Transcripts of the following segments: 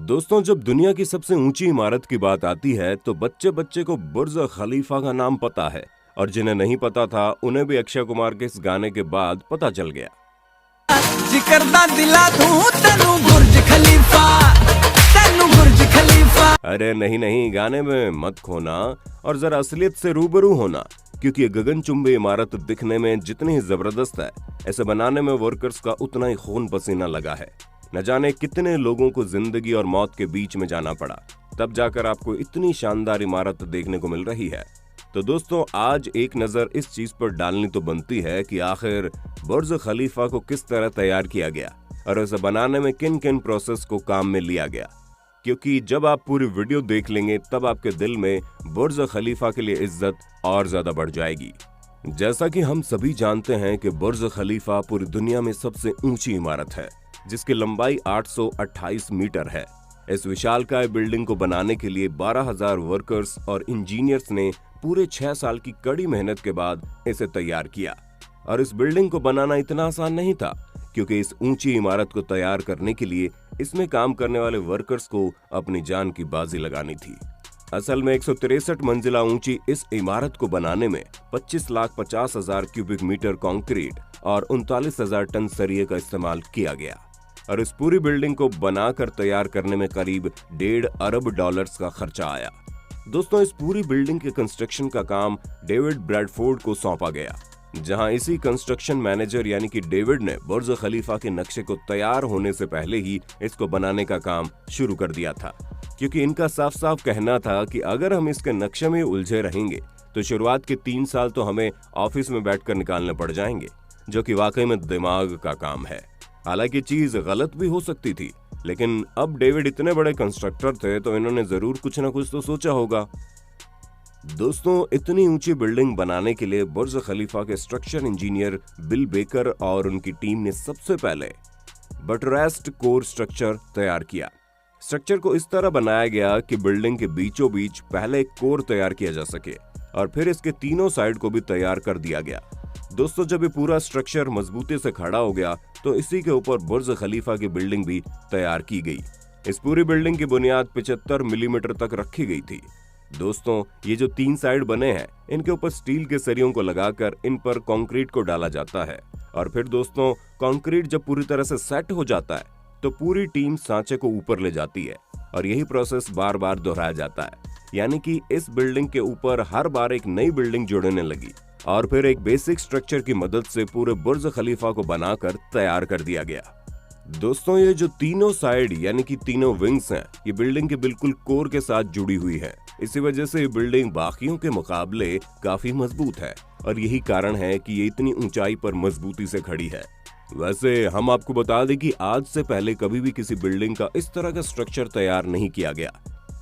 दोस्तों, जब दुनिया की सबसे ऊंची इमारत की बात आती है तो बच्चे बच्चे को बुर्ज खलीफा का नाम पता है। और जिन्हें नहीं पता था उन्हें भी अक्षय कुमार के इस गाने के बाद पता चल गया। जिकरदा दिला दूं तेनू बुर्ज खलीफा, तेनू बुर्ज खलीफा। अरे नहीं नहीं, गाने में मत खोना और जरा असलियत से रूबरू होना, क्योंकि ये गगनचुंबी इमारत दिखने में जितनी ही जबरदस्त है, इसे बनाने में वर्कर्स का उतना ही खून पसीना लगा है। न जाने कितने लोगों को जिंदगी और मौत के बीच में जाना पड़ा, तब जाकर आपको इतनी शानदार इमारत देखने को मिल रही है। तो दोस्तों, आज एक नजर इस चीज पर डालनी तो बनती है कि आखिर बुर्ज खलीफा को किस तरह तैयार किया गया और इसे बनाने में किन किन प्रोसेस को काम में लिया गया, क्योंकि जब आप पूरी वीडियो देख लेंगे तब आपके दिल में बुर्ज खलीफा के लिए इज्जत और ज्यादा बढ़ जाएगी। जैसा कि हम सभी जानते हैं कि बुर्ज खलीफा पूरी दुनिया में सबसे ऊंची इमारत है, जिसकी लंबाई 828 मीटर है। इस विशालकाय बिल्डिंग को बनाने के लिए 12,000 वर्कर्स और इंजीनियर्स ने पूरे 6 साल की कड़ी मेहनत के बाद इसे तैयार किया। और इस बिल्डिंग को बनाना इतना आसान नहीं था, क्योंकि इस ऊंची इमारत को तैयार करने के लिए इसमें काम करने वाले वर्कर्स को अपनी जान की बाजी लगानी थी। असल में 163 मंजिला ऊंची इस इमारत को बनाने में 25,50,000 क्यूबिक मीटर कंक्रीट और 39,000 टन सरिये का इस्तेमाल किया गया। और इस पूरी बिल्डिंग को बनाकर तैयार करने में करीब $1.5 अरब का खर्चा आया। दोस्तों, इस पूरी बिल्डिंग के कंस्ट्रक्शन का काम डेविड ब्रैडफोर्ड को सौंपा गया, जहां इसी कंस्ट्रक्शन मैनेजर यानी कि डेविड ने बुर्ज खलीफा के नक्शे को तैयार होने से पहले ही इसको बनाने का काम शुरू कर दिया था, क्योंकि इनका साफ साफ कहना था कि अगर हम इसके नक्शे में उलझे रहेंगे तो शुरुआत के 3 साल तो हमें ऑफिस में बैठकर निकालने पड़ जाएंगे, जो कि वाकई में दिमाग का काम है। हालांकि चीज गलत भी हो सकती थी, लेकिन अब डेविड इतने बड़े कंस्ट्रक्टर थे तो इन्होंने जरूर कुछ ना कुछ तो सोचा होगा। दोस्तों, इतनी ऊंची बिल्डिंग बनाने के लिए बुर्ज खलीफा के स्ट्रक्चर इंजीनियर बिल बेकर और उनकी टीम ने सबसे पहले बटरेस्ड कोर स्ट्रक्चर तैयार किया। स्ट्रक्चर को इस तरह बनाया गया कि बिल्डिंग के बीचों बीच पहले एक कोर तैयार किया जा सके और फिर इसके तीनों साइड को भी तैयार कर दिया गया। दोस्तों, जब ये पूरा स्ट्रक्चर मजबूती से खड़ा हो गया तो इसी के ऊपर बुर्ज खलीफा की बिल्डिंग भी तैयार की गई। इस पूरी बिल्डिंग की बुनियाद 75 मिलीमीटर तक रखी गई थी। दोस्तों, ये जो 3 साइड बने हैं, इनके ऊपर स्टील के सरियों को लगाकर इन पर कंक्रीट को डाला जाता है। और फिर दोस्तों, कंक्रीट जब पूरी तरह से सेट हो जाता है तो पूरी टीम सांचे को ऊपर ले जाती है और यही प्रोसेस बार बार दोहराया जाता है। यानी कि इस बिल्डिंग के ऊपर हर बार एक नई बिल्डिंग जुड़ने लगी और फिर एक बेसिक स्ट्रक्चर की मदद से पूरे बुर्ज खलीफा को बनाकर तैयार कर दिया गया। दोस्तों, ये जो तीनों साइड यानी कि तीनों विंग्स हैं, ये बिल्डिंग के बिल्कुल कोर के साथ जुड़ी हुई है। इसी वजह से ये बिल्डिंग बाकियों के मुकाबले काफी मजबूत है और यही कारण है कि ये इतनी ऊंचाई पर मजबूती से खड़ी है। वैसे हम आपको बता दें कि आज से पहले कभी भी किसी बिल्डिंग का इस तरह का स्ट्रक्चर तैयार नहीं किया गया।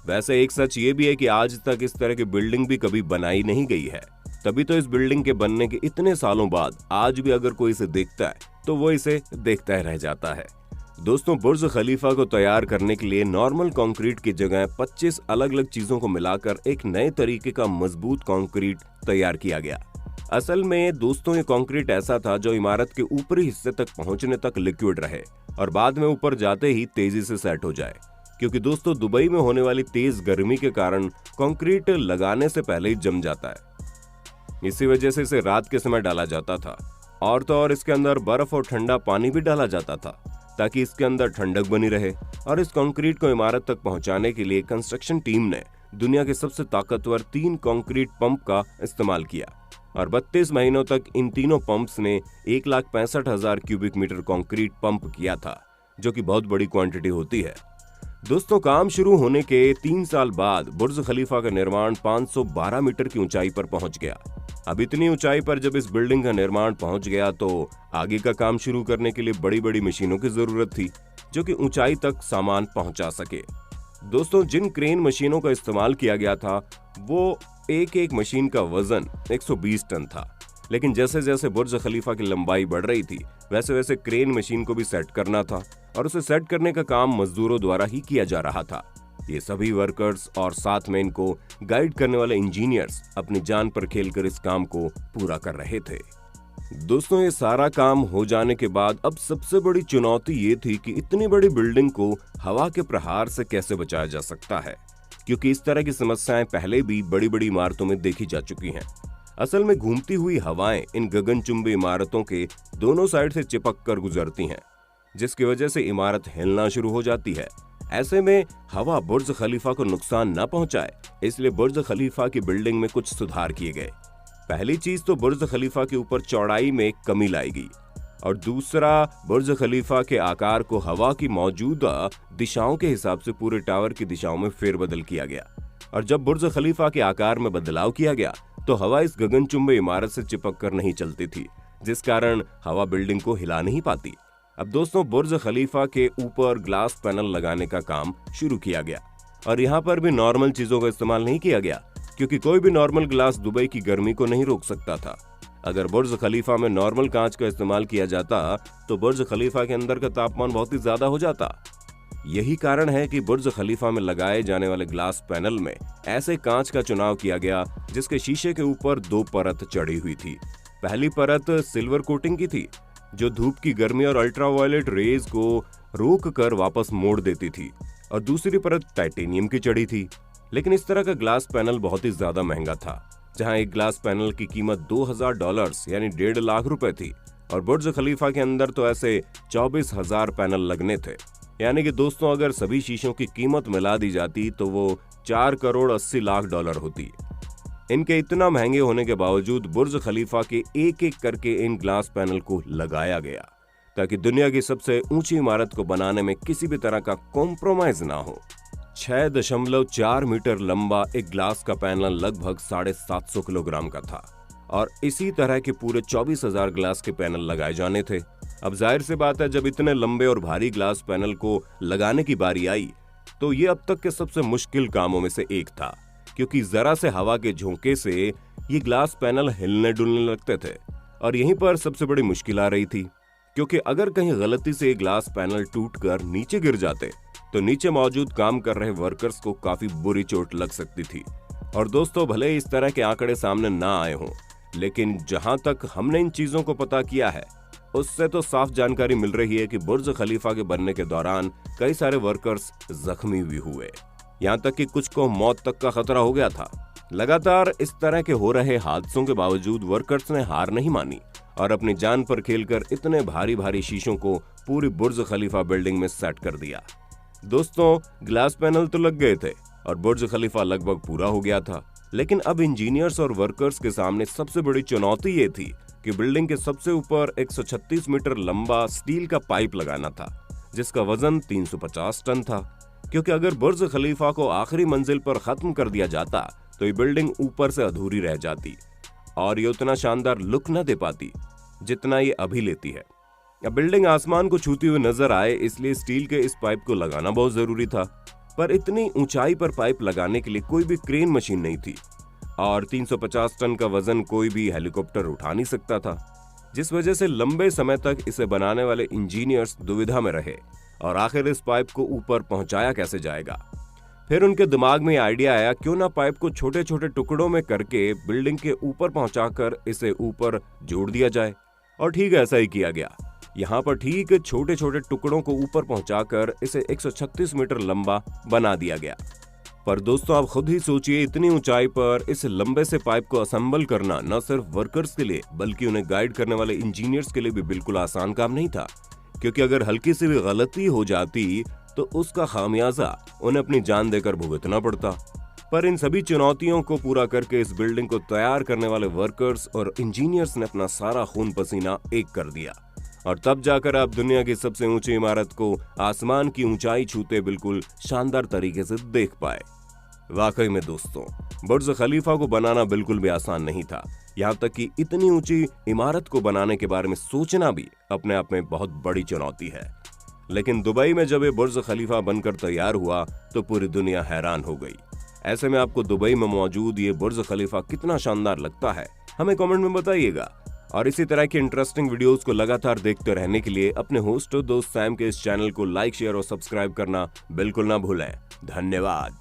वैसे एक सच ये भी है कि आज तक इस तरह की बिल्डिंग भी कभी बनाई नहीं गई है। तभी तो इस बिल्डिंग के बनने के इतने सालों बाद आज भी अगर कोई इसे देखता है तो वो इसे देखता ही रह जाता है। दोस्तों, बुर्ज खलीफा को तैयार करने के लिए नॉर्मल कंक्रीट की जगह 25 अलग अलग चीजों को मिलाकर एक नए तरीके का मजबूत कंक्रीट तैयार किया गया। असल में दोस्तों, ये कंक्रीट ऐसा था जो इमारत के ऊपरी हिस्से तक पहुंचने तक लिक्विड रहे और बाद में ऊपर जाते ही तेजी से सेट हो जाए, क्योंकि दोस्तों दुबई में होने वाली तेज गर्मी के कारण कंक्रीट लगाने से पहले ही जम जाता है। इसी वजह से इसे रात के समय डाला जाता था और तो और इसके अंदर बर्फ और ठंडा पानी भी डाला जाता था ताकि इसके अंदर ठंडक बनी रहे। और इस कंक्रीट को इमारत तक पहुंचाने के लिए कंस्ट्रक्शन टीम ने दुनिया के सबसे ताकतवर 3 कंक्रीट पंप का इस्तेमाल किया और 32 महीनों तक इन तीनों पंप्स ने 1,65,000 क्यूबिक मीटर कंक्रीट पंप किया था, जो कि बहुत बड़ी क्वांटिटी होती है। दोस्तों, काम शुरू होने के 3 साल बाद बुर्ज खलीफा का निर्माण 512 मीटर की ऊंचाई पर पहुंच गया। अब इतनी ऊंचाई पर जब इस बिल्डिंग का निर्माण पहुंच गया तो आगे का काम शुरू करने के लिए बड़ी बड़ी मशीनों की जरूरत थी, जो कि ऊंचाई तक सामान पहुंचा सके। दोस्तों, जिन क्रेन मशीनों का इस्तेमाल किया गया था वो एक मशीन का वजन 120 टन था। लेकिन जैसे जैसे बुर्ज खलीफा की लंबाई बढ़ रही थी वैसे वैसे क्रेन मशीन को भी सेट करना था और उसे सेट करने का काम मजदूरों द्वारा ही किया जा रहा था। ये सभी वर्कर्स और साथ में इनको गाइड करने वाले इंजीनियर्स अपनी जान पर खेलकर इस काम को पूरा कर रहे थे। दोस्तों, ये सारा काम हो जाने के बाद अब सबसे बड़ी चुनौती ये थी कि इतनी बड़ी बिल्डिंग को हवा के प्रहार से कैसे बचाया जा सकता है, क्योंकि इस तरह की समस्याएं पहले भी बड़ी बड़ी इमारतों में देखी जा चुकी हैं। असल में घूमती हुई हवाएं इन गगनचुंबी इमारतों के दोनों साइड से चिपक कर गुजरती हैं, जिसकी वजह से इमारत हिलना शुरू हो जाती है। ऐसे में हवा बुर्ज खलीफा को नुकसान न पहुंचाए, इसलिए बुर्ज खलीफा की बिल्डिंग में कुछ सुधार किए गए। पहली चीज तो बुर्ज खलीफा के ऊपर चौड़ाई में कमी लाई गई, और दूसरा बुर्ज खलीफा के आकार को हवा की मौजूदा दिशाओं के हिसाब से पूरे टावर की दिशाओं में फेरबदल किया गया। और जब बुर्ज खलीफा के आकार में बदलाव किया गया तो हवा इस गगनचुंबी इमारत से चिपक कर नहीं चलती थी, जिस कारण हवा बिल्डिंग को हिला नहीं पाती। अब दोस्तों, बुर्ज खलीफा के ऊपर ग्लास पैनल लगाने का काम शुरू किया गया, और यहाँ पर भी नॉर्मल चीजों का इस्तेमाल नहीं किया गया, क्योंकि कोई भी नॉर्मल ग्लास दुबई की गर्मी को नहीं रोक सकता था। अगर बुर्ज खलीफा में नॉर्मल कांच का इस्तेमाल किया जाता तो बुर्ज खलीफा के अंदर का तापमान बहुत ही ज्यादा हो जाता। यही कारण है कि बुर्ज खलीफा में लगाए जाने वाले ग्लास पैनल में ऐसे कांच का चुनाव किया गया जिसके शीशे के ऊपर 2 परत चढ़ी हुई थी। पहली परत सिल्वर कोटिंग की थी, जो धूप की गर्मी और अल्ट्रावायलेट रेज को रोक कर वापस मोड़ देती थी, और दूसरी परत टाइटेनियम की चढ़ी थी। लेकिन इस तरह का ग्लास पैनल बहुत ही ज्यादा महंगा था, जहां एक ग्लास पैनल की कीमत $2000 यानी 1.5 लाख रुपए थी, और बुर्ज खलीफा के अंदर तो ऐसे 24,000 पैनल लगने थे। यानी कि दोस्तों, अगर सभी शीशों की कीमत मिला दी जाती तो वो $4,80,00,000 होती। इनके इतना महंगे होने के बावजूद बुर्ज खलीफा के एक एक करके इन ग्लास पैनल को लगाया गया, ताकि दुनिया की सबसे ऊंची इमारत को बनाने में किसी भी तरह का कॉम्प्रोमाइज ना हो। 6.4 मीटर लंबा एक ग्लास का पैनल लगभग 750 किलोग्राम का था, और इसी तरह के पूरे 24,000 ग्लास के पैनल लगाए जाने थे। अब जाहिर सी बात है, जब इतने लंबे और भारी ग्लास पैनल को लगाने की बारी आई तो ये अब तक के सबसे मुश्किल कामों में से एक था, क्योंकि जरा से हवा के झोंके से ये ग्लास पैनल हिलने डुलने लगते थे। और यहीं पर सबसे बड़ी मुश्किल आ रही थी, क्योंकि अगर कहीं गलती से ग्लास पैनल टूटकर नीचे गिर जाते तो नीचे मौजूद काम कर रहे वर्कर्स को काफी बुरी चोट लग सकती थी। और दोस्तों, भले ही इस तरह के आंकड़े सामने ना आए हों, लेकिन जहां तक हमने इन चीजों को पता किया है उससे तो साफ जानकारी मिल रही है कि बुर्ज खलीफा के बनने के दौरान कई सारे वर्कर्स जख्मी भी हुए, यहाँ तक कि कुछ को मौत तक का खतरा हो गया था। लगातार इस तरह के हो रहे हादसों के बावजूद वर्कर्स ने हार नहीं मानी और अपनी जान पर खेलकर इतने भारी भारी शीशों को पूरी बुर्ज खलीफा बिल्डिंग में सेट कर दिया। दोस्तों, ग्लास पैनल तो लग गए थे और बुर्ज खलीफा लगभग पूरा हो गया था, लेकिन अब इंजीनियर्स और वर्कर्स के सामने सबसे बड़ी चुनौती ये थी कि बिल्डिंग के सबसे ऊपर 136 मीटर लंबा स्टील का पाइप लगाना था, जिसका वजन 350 टन था। क्योंकि अगर बुर्ज खलीफा को आखिरी मंजिल पर खत्म कर दिया जाता तो ये बिल्डिंग ऊपर से अधूरी रह जाती और ये उतना शानदार लुक न दे पाती जितना ये अभी लेती है। अब बिल्डिंग आसमान को छूती हुई नजर आए, इसलिए स्टील के इस पाइप को लगाना बहुत जरूरी था। पर इतनी ऊंचाई पर पाइप लगाने के लिए कोई भी क्रेन मशीन नहीं थी, और 350 टन का वजन कोई भी हेलीकॉप्टर उठा नहीं सकता था, जिस वजह से लंबे समय तक इसे बनाने वाले इंजीनियर्स दुविधा में रहे और आखिर इस पाइप को ऊपर पहुंचाया कैसे जाएगा। फिर उनके दिमाग में आइडिया आया, क्यों ना पाइप को छोटे छोटे टुकड़ों में करके बिल्डिंग के ऊपर पहुंचाकर इसे ऊपर जोड़ दिया जाए। और ठीक ऐसा ही किया गया। यहाँ पर ठीक छोटे छोटे टुकड़ों को ऊपर पहुंचाकर इसे 136 मीटर लंबा बना दिया गया। पर दोस्तों, आप खुद ही सोचिए, इतनी ऊंचाई पर इस लंबे से पाइप को असेंबल करना न सिर्फ वर्कर्स के लिए बल्कि उन्हें गाइड करने वाले इंजीनियर्स के लिए भी बिल्कुल आसान काम नहीं था, क्योंकि अगर हल्की सी भी गलती हो जाती तो उसका खामियाजा उन्हें अपनी जान देकर भुगतना पड़ता। पर इन सभी चुनौतियों को पूरा करके इस बिल्डिंग को तैयार करने वाले वर्कर्स और इंजीनियर्स ने अपना सारा खून पसीना एक कर दिया, और तब जाकर आप दुनिया की सबसे ऊंची इमारत को आसमान की ऊंचाई छूते बिल्कुल शानदार तरीके से देख पाए। वाकई में दोस्तों, बुर्ज खलीफा को बनाना बिल्कुल भी आसान नहीं था। यहाँ तक कि इतनी ऊंची इमारत को बनाने के बारे में सोचना भी अपने आप में बहुत बड़ी चुनौती है। लेकिन दुबई में जब ये बुर्ज खलीफा बनकर तैयार हुआ तो पूरी दुनिया हैरान हो गई। ऐसे में आपको दुबई में मौजूद ये बुर्ज खलीफा कितना शानदार लगता है, हमें कमेंट में बताइएगा। और इसी तरह की इंटरेस्टिंग वीडियोस को लगातार देखते रहने के लिए अपने होस्ट और दोस्त सैम के इस चैनल को लाइक, शेयर और सब्सक्राइब करना बिल्कुल ना भूलें। धन्यवाद।